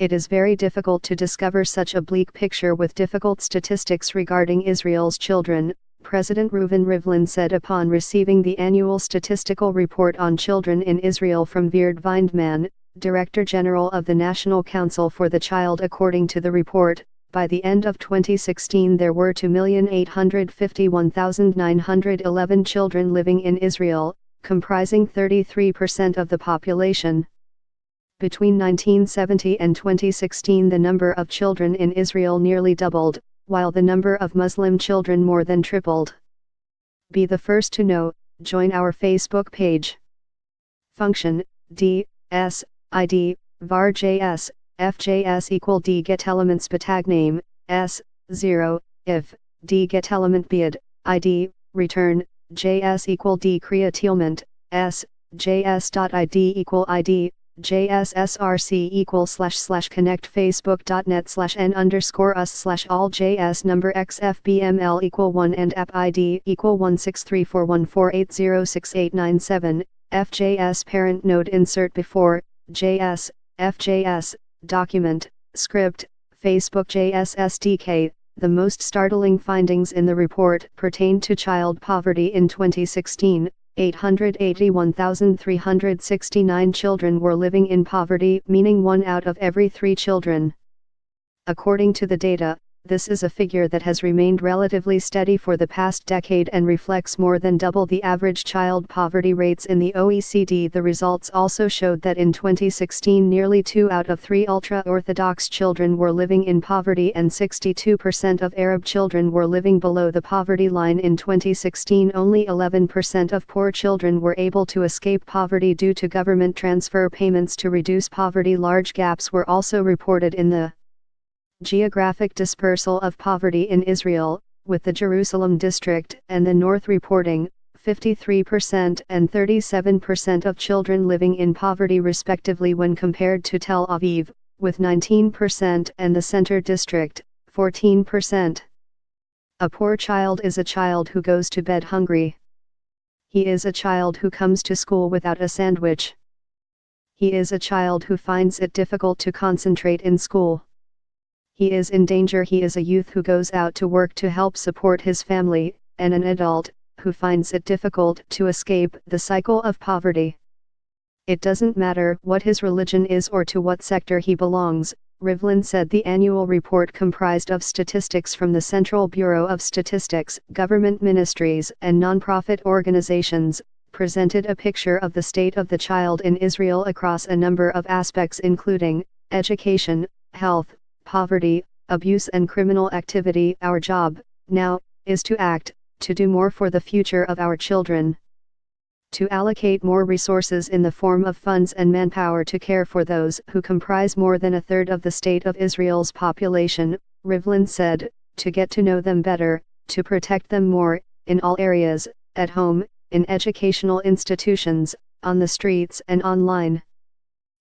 It is very difficult to discover such a bleak picture with difficult statistics regarding Israel's children, President Reuven Rivlin said upon receiving the annual statistical report on children in Israel from Veerd Vindman, Director General of the National Council for the Child. According to the report, by the end of 2016 there were 2,851,911 children living in Israel, comprising 33% of the population. Between 1970 and 2016 the number of children in Israel nearly doubled, while the number of Muslim children more than tripled. Be the first to know, join our Facebook page. Function, D, S, ID, var JS, FJS equal D get elements tag name, S, 0, if, D get element bid, ID, return, JS equal D createlment, S, JS.ID equal ID, JSSRC equal / connect facebook.net/n_us/all JS number XFBML equal 1 and app ID equal 1634148068997, FJS parent node insert before, JS, FJS, document, script, Facebook JS SDK. The most startling findings in the report pertain to child poverty in 2016. 881,369 children were living in poverty, meaning 1 out of every 3 children. According to the data, this is a figure that has remained relatively steady for the past decade and reflects more than double the average child poverty rates in the OECD. The results also showed that in 2016 nearly 2 out of 3 ultra-Orthodox children were living in poverty and 62% of Arab children were living below the poverty line. In 2016 only 11% of poor children were able to escape poverty due to government transfer payments to reduce poverty. Large gaps were also reported in the geographic dispersal of poverty in Israel, with the Jerusalem district and the North reporting 53% and 37% of children living in poverty respectively when compared to Tel Aviv, with 19% and the Center district, 14%. A poor child is a child who goes to bed hungry. He is a child who comes to school without a sandwich. He is a child who finds it difficult to concentrate in school. He is in danger. He is a youth who goes out to work to help support his family, and an adult, who finds it difficult to escape the cycle of poverty. It doesn't matter what his religion is or to what sector he belongs, Rivlin said. The annual report, comprised of statistics from the Central Bureau of Statistics, government ministries and non-profit organizations, presented a picture of the state of the child in Israel across a number of aspects including education, health, poverty, abuse and criminal activity. Our job, now, is to act, to do more for the future of our children. To allocate more resources in the form of funds and manpower to care for those who comprise more than a third of the state of Israel's population, Rivlin said, to get to know them better, to protect them more, in all areas, at home, in educational institutions, on the streets and online.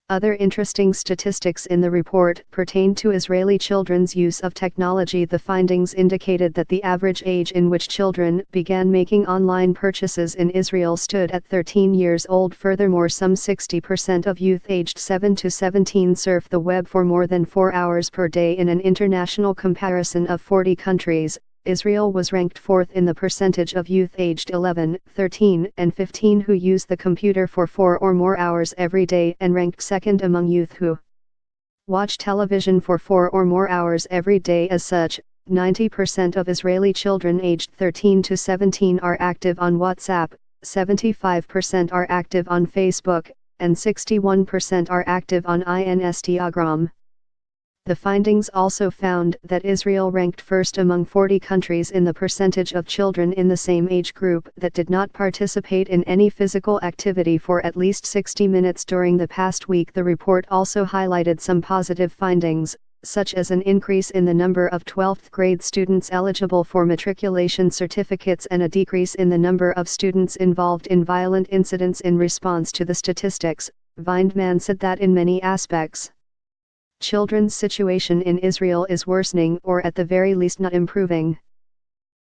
Other interesting statistics in the report pertain to Israeli children's use of technology. The findings indicated that the average age in which children began making online purchases in Israel stood at 13 years old. Furthermore, some 60% of youth aged 7 to 17 surf the web for more than 4 hours per day. In an international comparison of 40 countries, Israel was ranked 4th in the percentage of youth aged 11, 13 and 15 who use the computer for 4 or more hours every day, and ranked 2nd among youth who watch television for 4 or more hours every day. As such, 90% of Israeli children aged 13 to 17 are active on WhatsApp, 75% are active on Facebook, and 61% are active on Instagram. The findings also found that Israel ranked first among 40 countries in the percentage of children in the same age group that did not participate in any physical activity for at least 60 minutes during the past week. The report also highlighted some positive findings, such as an increase in the number of 12th grade students eligible for matriculation certificates and a decrease in the number of students involved in violent incidents. In response to the statistics, Vindman said that in many aspects, children's situation in Israel is worsening or at the very least not improving.